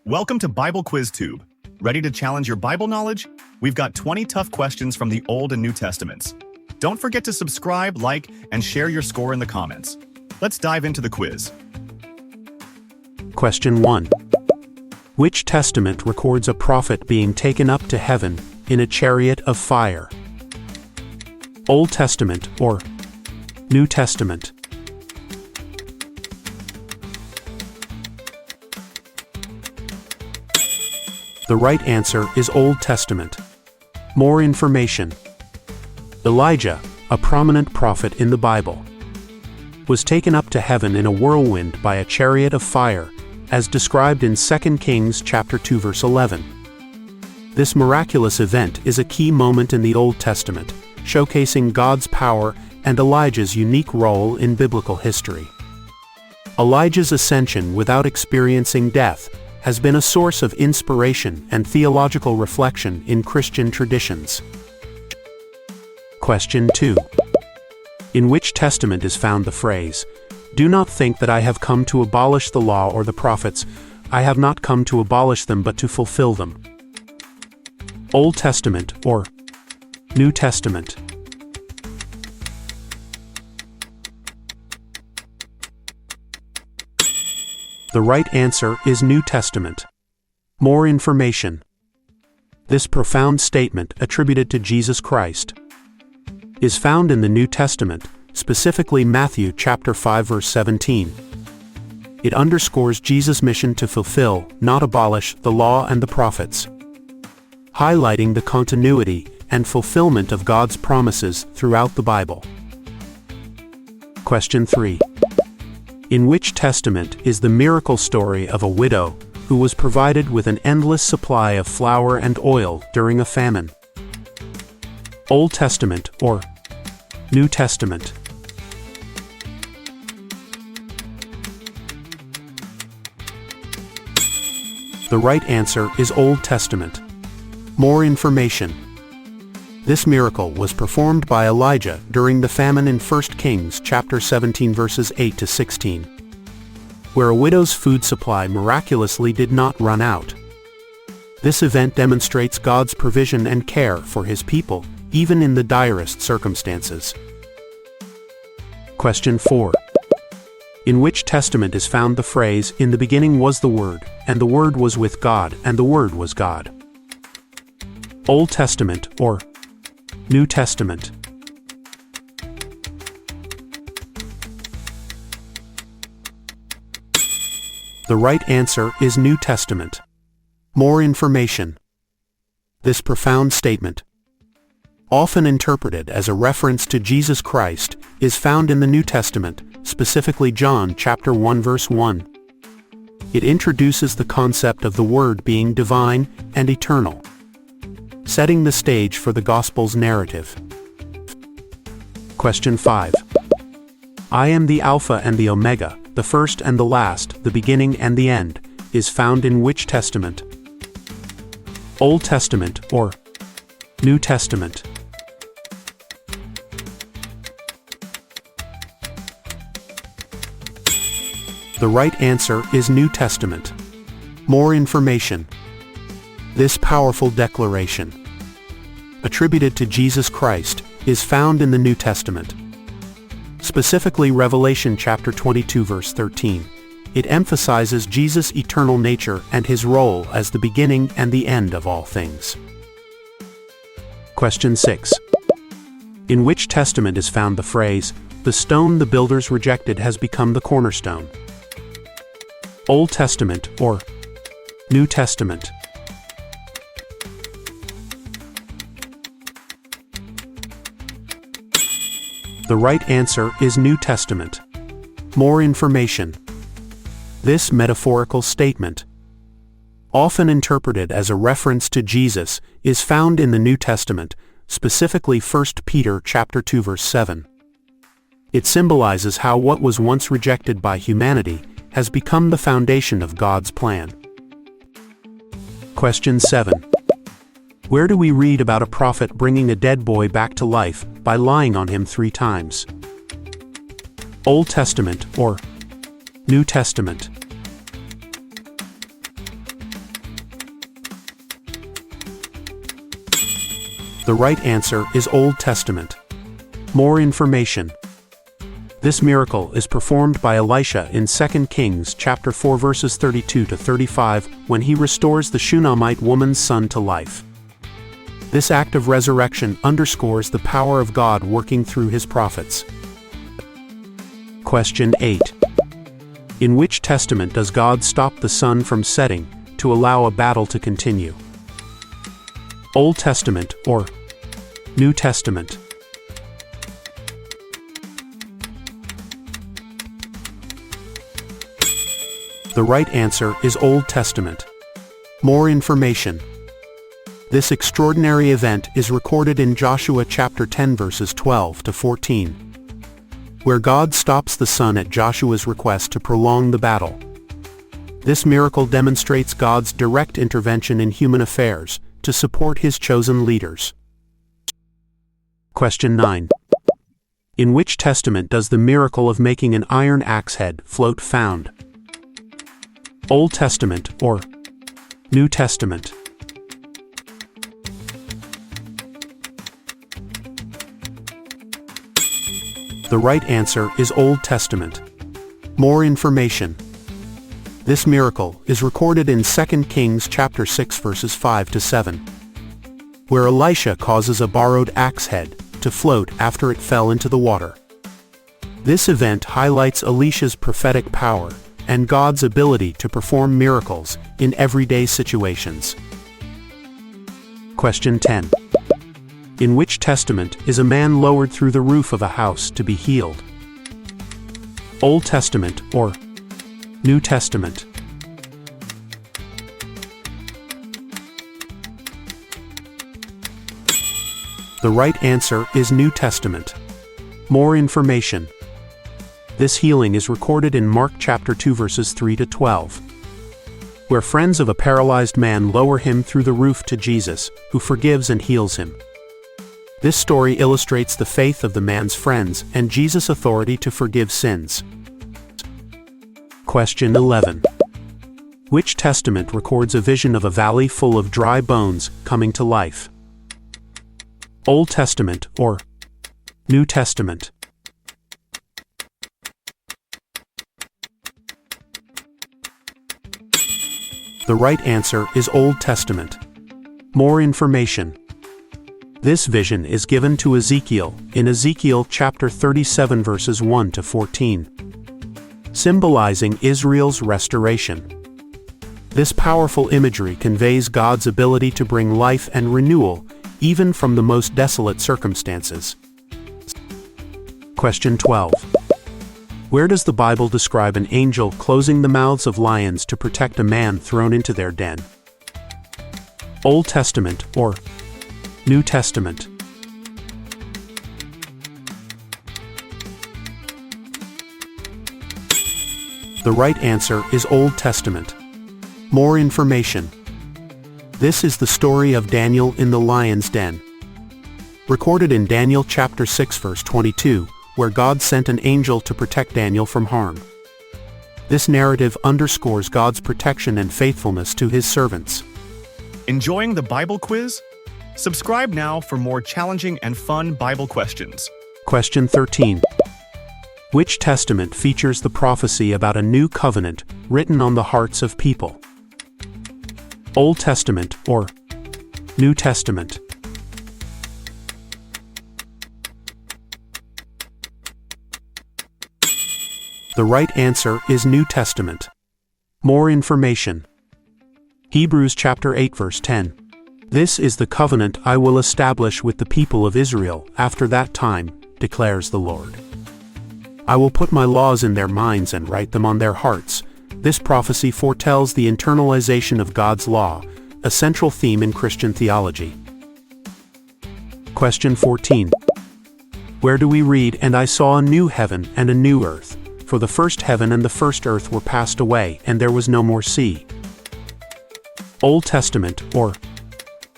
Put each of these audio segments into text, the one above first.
Welcome to Bible Quiz Tube. Ready to challenge your Bible knowledge? We've got 20 tough questions from the Old and New Testaments. Don't forget to subscribe, like, and share your score in the comments. Let's dive into the quiz. Question 1. Which testament records a prophet being taken up to heaven in a chariot of fire? Old Testament or New Testament? The right answer is Old Testament. More information. Elijah, a prominent prophet in the Bible, was taken up to heaven in a whirlwind by a chariot of fire, as described in 2 Kings chapter 2 verse 11. This miraculous event is a key moment in the Old Testament, showcasing God's power and Elijah's unique role in biblical history. Elijah's ascension without experiencing death has been a source of inspiration and theological reflection in Christian traditions. Question 2. In which testament is found the phrase, "Do not think that I have come to abolish the law or the prophets. I have not come to abolish them but to fulfill them"? Old Testament or New Testament? The right answer is New Testament. More information. This profound statement, attributed to Jesus Christ, is found in the New Testament, specifically Matthew chapter 5 verse 17. It underscores Jesus' mission to fulfill, not abolish, the law and the prophets, highlighting the continuity and fulfillment of God's promises throughout the Bible. Question 3. In which testament is the miracle story of a widow who was provided with an endless supply of flour and oil during a famine? Old Testament or New Testament? The right answer is Old Testament. More information. This miracle was performed by Elijah during the famine in 1 Kings chapter 17 verses 8 to 16, where a widow's food supply miraculously did not run out. This event demonstrates God's provision and care for His people, even in the direst circumstances. Question 4. In which testament is found the phrase, "In the beginning was the Word, and the Word was with God, and the Word was God"? Old Testament or New Testament? The right answer is New Testament. More information. This profound statement, often interpreted as a reference to Jesus Christ, is found in the New Testament, specifically John chapter 1 verse 1. It introduces the concept of the Word being divine and eternal, setting the stage for the Gospel's narrative. Question 5. "I am the Alpha and the Omega, the first and the last, the beginning and the end," is found in which testament? Old Testament or New Testament? The right answer is New Testament. More information. This powerful declaration, attributed to Jesus Christ, is found in the New Testament, specifically Revelation chapter 22 verse 13. It emphasizes Jesus' eternal nature and His role as the beginning and the end of all things. Question 6. In which testament is found the phrase, "The stone the builders rejected has become the cornerstone"? Old Testament or New Testament? The right answer is New Testament. More information. This metaphorical statement, often interpreted as a reference to Jesus, is found in the New Testament, specifically 1 Peter chapter 2 verse 7. It symbolizes how what was once rejected by humanity has become the foundation of God's plan. Question 7. Where do we read about a prophet bringing a dead boy back to life by lying on him 3 times? Old Testament or New Testament? The right answer is Old Testament. More information. This miracle is performed by Elisha in 2 Kings chapter 4 verses 32 to 35 when he restores the Shunammite woman's son to life. This act of resurrection underscores the power of God working through his prophets. Question 8. In which testament does God stop the sun from setting to allow a battle to continue? Old Testament or New Testament? The right answer is Old Testament. More information. This extraordinary event is recorded in Joshua chapter 10 verses 12 to 14, where God stops the sun at Joshua's request to prolong the battle. This miracle demonstrates God's direct intervention in human affairs to support his chosen leaders. Question 9. In which testament does the miracle of making an iron axe head float found? Old Testament or New Testament? The right answer is Old Testament. More information. This miracle is recorded in 2 Kings chapter 6 verses 5 to 7, where Elisha causes a borrowed axe head to float after it fell into the water. This event highlights Elisha's prophetic power and God's ability to perform miracles in everyday situations. Question 10. In which testament is a man lowered through the roof of a house to be healed? Old Testament or New Testament? The right answer is New Testament. More information. This healing is recorded in Mark chapter 2 verses 3 to 12, where friends of a paralyzed man lower him through the roof to Jesus, who forgives and heals him. This story illustrates the faith of the man's friends and Jesus' authority to forgive sins. Question 11. Which testament records a vision of a valley full of dry bones coming to life? Old Testament or New Testament? The right answer is Old Testament. More information. This vision is given to Ezekiel in Ezekiel chapter 37 verses 1 to 14, symbolizing Israel's restoration. This powerful imagery conveys God's ability to bring life and renewal even from the most desolate circumstances. Question 12. Where does the Bible describe an angel closing the mouths of lions to protect a man thrown into their den? Old Testament or New Testament? The right answer is Old Testament. More information. This is the story of Daniel in the lion's den, recorded in Daniel chapter 6 verse 22, where God sent an angel to protect Daniel from harm. This narrative underscores God's protection and faithfulness to his servants. Enjoying the Bible quiz? Subscribe now for more challenging and fun Bible questions. Question 13. Which testament features the prophecy about a new covenant written on the hearts of people? Old Testament or New Testament? The right answer is New Testament. More information. Hebrews chapter 8 verse 10. This is the covenant I will establish with the people of Israel after that time, declares the Lord. I will put my laws in their minds and write them on their hearts. This prophecy foretells the internalization of God's law, a central theme in Christian theology. Question 14. Where do we read, "And I saw a new heaven and a new earth, for the first heaven and the first earth were passed away, and there was no more sea"? Old Testament or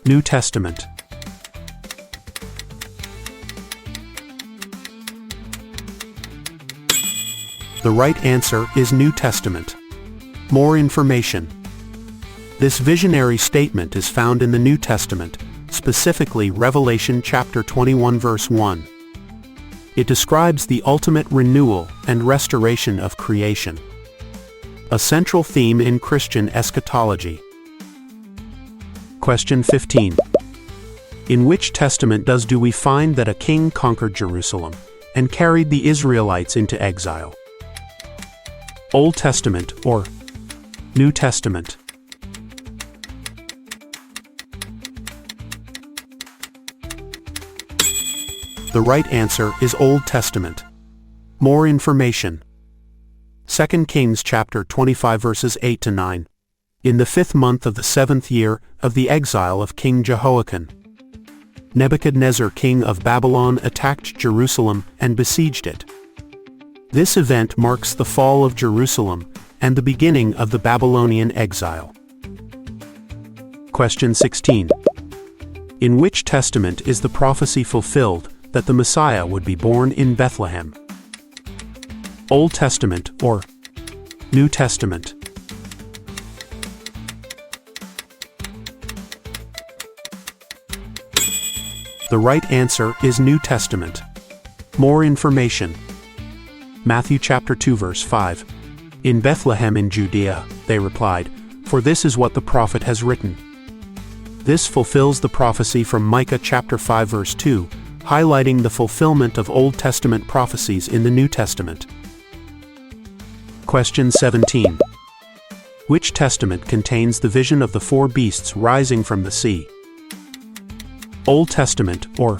New Testament? The right answer is New Testament. More information. This visionary statement is found in the New Testament, specifically Revelation chapter 21 verse 1. It describes the ultimate renewal and restoration of creation, a central theme in Christian eschatology. Question 15. In which testament do we find that a king conquered Jerusalem and carried the Israelites into exile? Old Testament or New Testament? The right answer is Old Testament. More information. 2 Kings chapter 25 verses 8 to 9. In the 5th month of the 7th year of the exile of King Jehoiakim, Nebuchadnezzar king of Babylon attacked Jerusalem and besieged it. This event marks the fall of Jerusalem and the beginning of the Babylonian exile. Question 16. In which testament is the prophecy fulfilled that the Messiah would be born in Bethlehem? Old Testament or New Testament? The right answer is New Testament. More information. Matthew chapter 2 verse 5. In Bethlehem in Judea, they replied, for this is what the prophet has written. This fulfills the prophecy from Micah chapter 5 verse 2, highlighting the fulfillment of Old Testament prophecies in the New Testament. Question 17. Which testament contains the vision of the 4 beasts rising from the sea? Old Testament or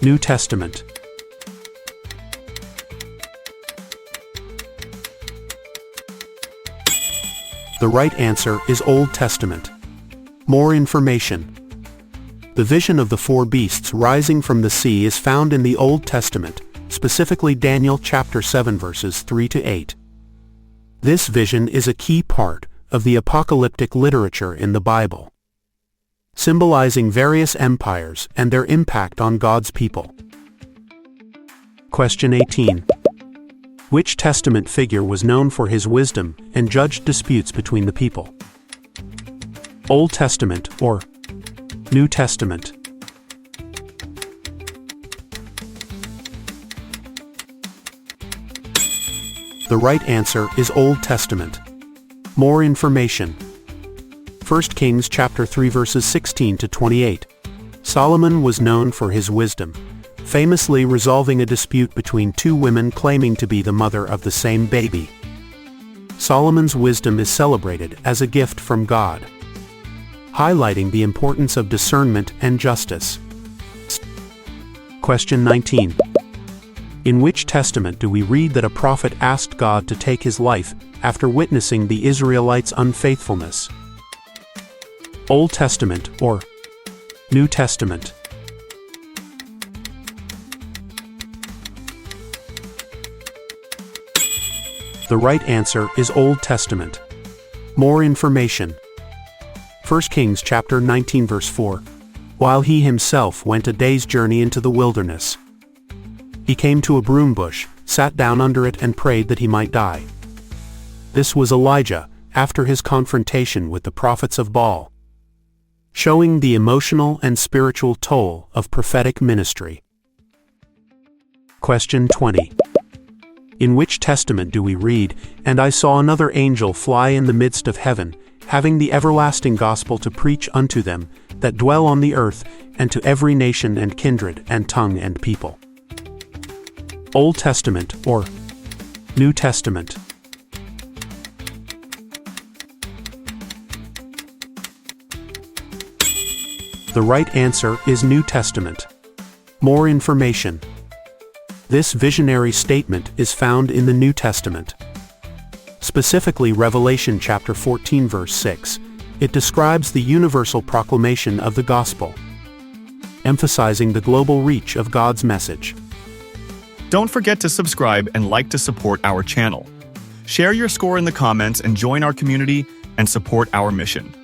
New Testament? The right answer is Old Testament. More information. The vision of the 4 beasts rising from the sea is found in the Old Testament, specifically Daniel chapter 7 verses 3 to 8. This vision is a key part of the apocalyptic literature in the Bible, symbolizing various empires and their impact on God's people. Question 18. Which testament figure was known for his wisdom and judged disputes between the people? Old Testament or New Testament? The right answer is Old Testament. More information. 1 Kings chapter 3 verses 16 to 28. Solomon was known for his wisdom, famously resolving a dispute between 2 women claiming to be the mother of the same baby. Solomon's wisdom is celebrated as a gift from God, highlighting the importance of discernment and justice. Question 19. In which testament do we read that a prophet asked God to take his life after witnessing the Israelites' unfaithfulness? Old Testament or New Testament? The right answer is Old Testament. More information. 1 Kings chapter 19 verse 4. While he himself went a day's journey into the wilderness, he came to a broom bush, sat down under it and prayed that he might die. This was Elijah after his confrontation with the prophets of Baal, showing the emotional and spiritual toll of prophetic ministry. Question 20. In which testament do we read, "And I saw another angel fly in the midst of heaven, having the everlasting gospel to preach unto them that dwell on the earth, and to every nation and kindred and tongue and people"? Old Testament or New Testament? The right answer is New Testament. More information. This visionary statement is found in the New Testament, specifically Revelation chapter 14 verse 6. It describes the universal proclamation of the gospel, emphasizing the global reach of God's message. Don't forget to subscribe and like to support our channel. Share your score in the comments and join our community and support our mission.